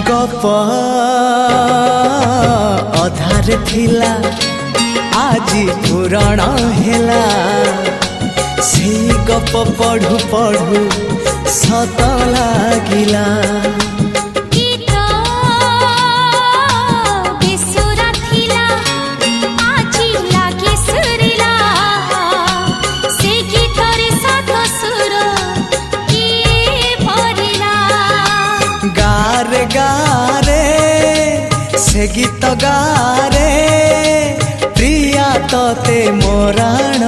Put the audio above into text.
गप अधार थिला आजी पुराण हेला से गप पढ़ु पढ़ु सत लागिला। गारे गारे से गीत गारे प्रिया तोते मोराण